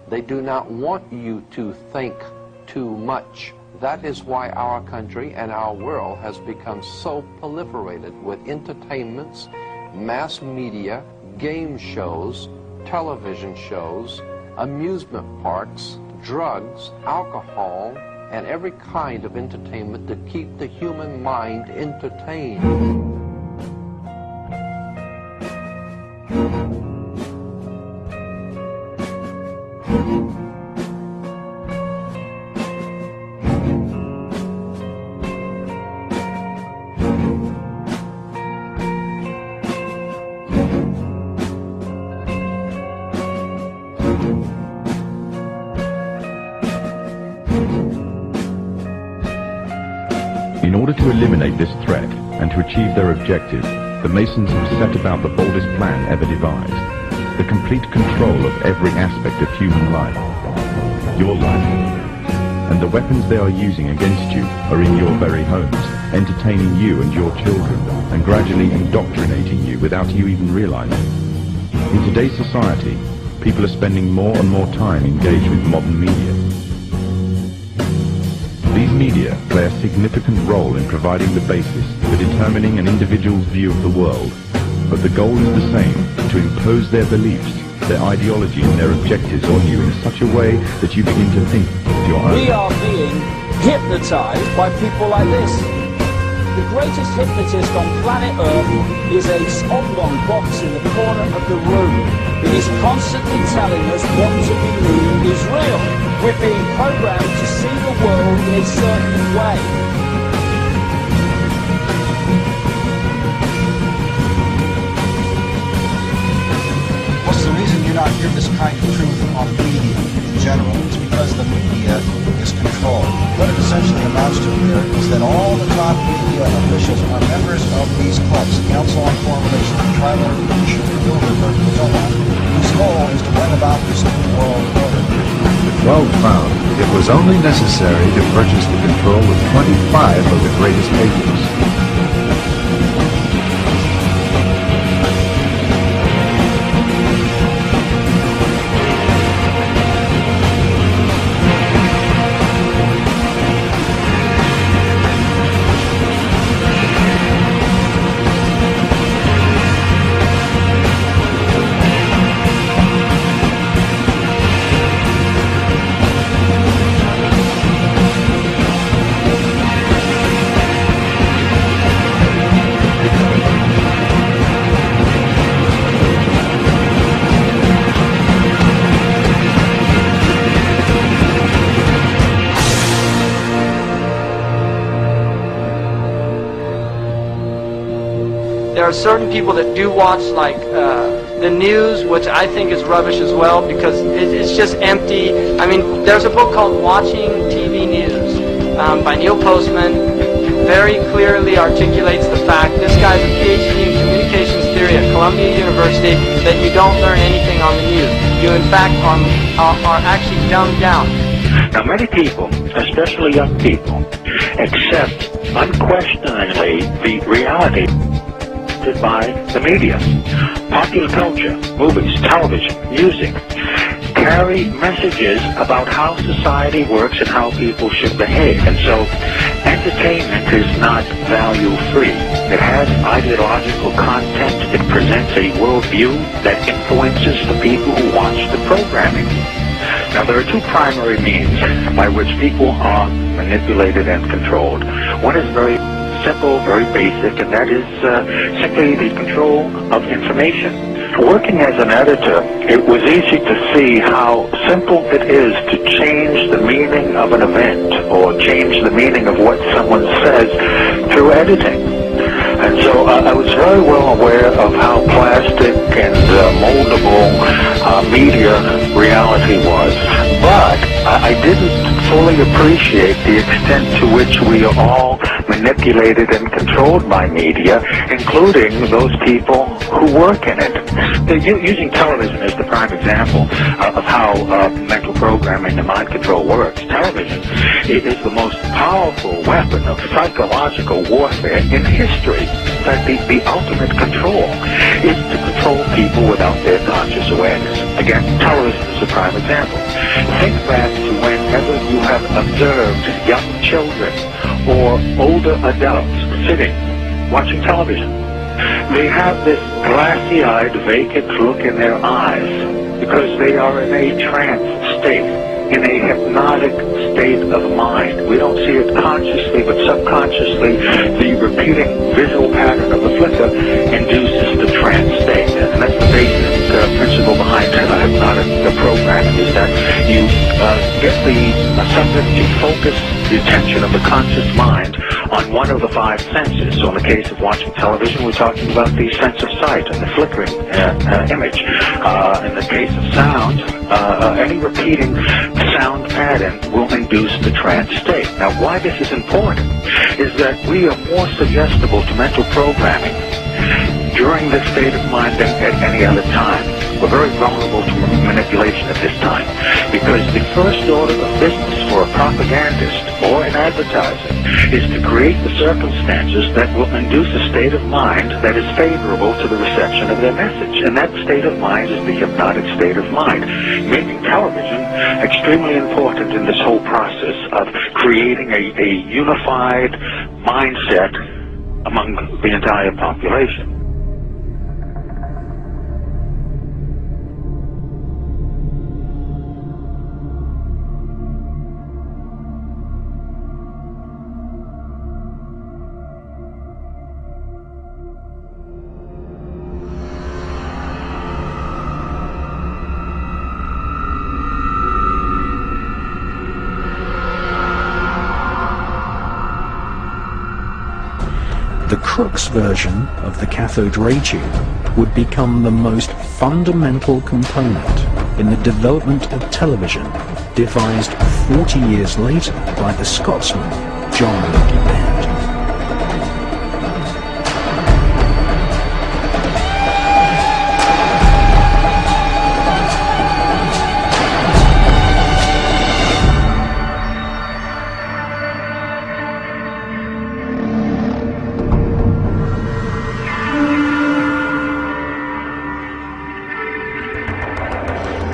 They do not want you to think too much. That is why our country and our world has become so proliferated with entertainments, mass media, game shows, television shows, amusement parks, drugs, alcohol, and every kind of entertainment to keep the human mind entertained. In order to eliminate this threat and to achieve their objective, the Masons have set about the boldest plan ever devised: the complete control of every aspect of human life, your life. And the weapons they are using against you are in your very homes, entertaining you and your children, and gradually indoctrinating you without you even realizing. In today's society, people are spending more and more time engaged with modern media. These media play a significant role in providing the basis for determining an individual's view of the world, but the goal is the same: to impose their beliefs, their ideology and their objectives on you in such a way that you begin to think of your own. We are being hypnotized by people like this. The greatest hypnotist on planet Earth is a oblong box in the corner of the room. It is constantly telling us what to believe is real. We're being programmed to see the world in a certain way. What's the reason you not hear this kind of truth on media in general? It's because the media is controlled. What it essentially amounts to here is that all the top media officials are members of these clubs, Council on Foreign Relations, Tribal Commission, Bilderberg, and so on, whose goal is to bring about this new world order. Weld found it was only necessary to purchase the control of 25 of the greatest papers. There are certain people that do watch like the news, which I think is rubbish as well, because it's just empty. I mean, there's a book called Watching TV News by Neil Postman. Very clearly articulates the fact, this guy's a PhD in communications theory at Columbia University, that you don't learn anything on the news. You in fact are actually dumbed down. Now many people, especially young people, accept unquestioningly the reality by the media. Popular culture, movies, television, music carry messages about how society works and how people should behave. And so entertainment is not value-free. It has ideological content. It presents a worldview that influences the people who watch the programming. Now, there are two primary means by which people are manipulated and controlled. One is very simple, very basic, and that is simply the control of information. Working as an editor, it was easy to see how simple it is to change the meaning of an event or change the meaning of what someone says through editing. And so I was very well aware of how plastic and moldable media reality was. But I didn't fully appreciate the extent to which we are all manipulated and controlled by media, including those people who work in it. Using television as the prime example of how mental programming and mind control works, television is the most powerful weapon of psychological warfare in history. In fact, the ultimate control is to control people without their conscious awareness. Again, television is a prime example. Think back to whenever you have observed young children or older adults sitting, watching television. They have this glassy-eyed, vacant look in their eyes because they are in a trance state, in a hypnotic state of mind. We don't see it consciously, but subconsciously, the repeating visual pattern of the flicker induces the trance state. And that's the basic principle behind hypnotic programming, is that you get the subject to focus the attention of the conscious mind on one of the five senses. So in the case of watching television, we're talking about the sense of sight and the flickering image. In the case of sound, any repeating sound pattern will induce the trance state. Now, why this is important is that we are more suggestible to mental programming during this state of mind than at any other time. We're very vulnerable to manipulation at this time because the first order of business for a propagandist or an advertiser is to create the circumstances that will induce a state of mind that is favorable to the reception of their message. And that state of mind is the hypnotic state of mind, making television extremely important in this whole process of creating a unified mindset among the entire population. The Crookes version of the cathode ray tube would become the most fundamental component in the development of television, devised 40 years later by the Scotsman John Band.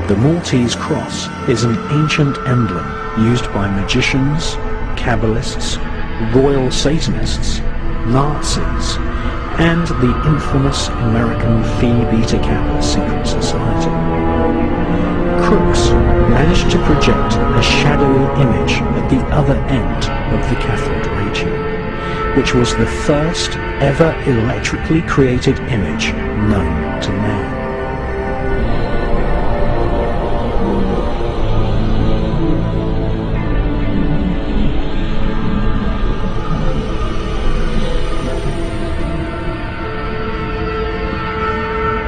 The Maltese cross is an ancient emblem used by magicians, Kabbalists, royal Satanists, Nazis, and the infamous American Phi Beta Kappa secret society. Crookes managed to project a shadowy image at the other end of the cathode ray tube, which was the first ever electrically created image known to man.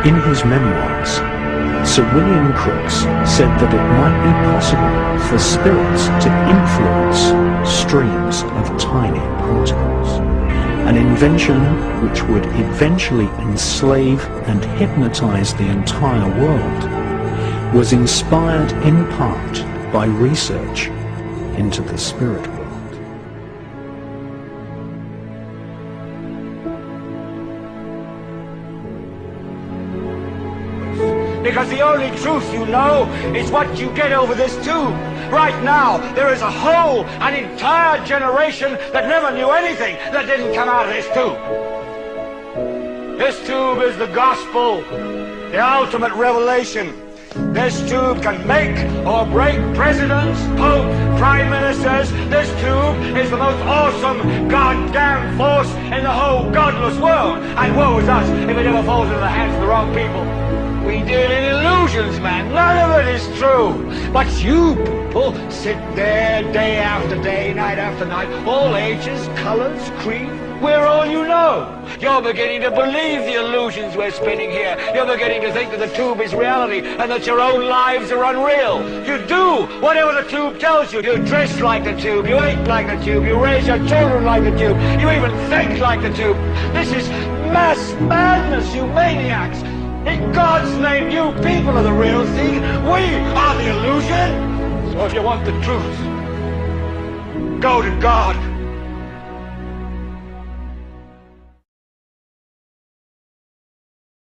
In his memoirs, Sir William Crookes said that it might be possible for spirits to influence streams of tiny particles, an invention which would eventually enslave and hypnotize the entire world, was inspired in part by research into the spirit world. Because the only truth you know is what you get over this tube. Right now, there is a whole, an entire generation that never knew anything that didn't come out of this tube. This tube is the gospel, the ultimate revelation. This tube can make or break presidents, pope, prime ministers. This tube is the most awesome goddamn force in the whole godless world. And woe is us if it ever falls into the hands of the wrong people. We deal in illusions, man. None of it is true. But you people sit there day after day, night after night, all ages, colors, creed. We're all you know. You're beginning to believe the illusions we're spinning here. You're beginning to think that the tube is reality and that your own lives are unreal. You do whatever the tube tells you. You dress like the tube. You eat like the tube. You raise your children like the tube. You even think like the tube. This is mass madness, you maniacs. In God's name, you people are the real thing. We are the illusion. So if you want the truth, go to God.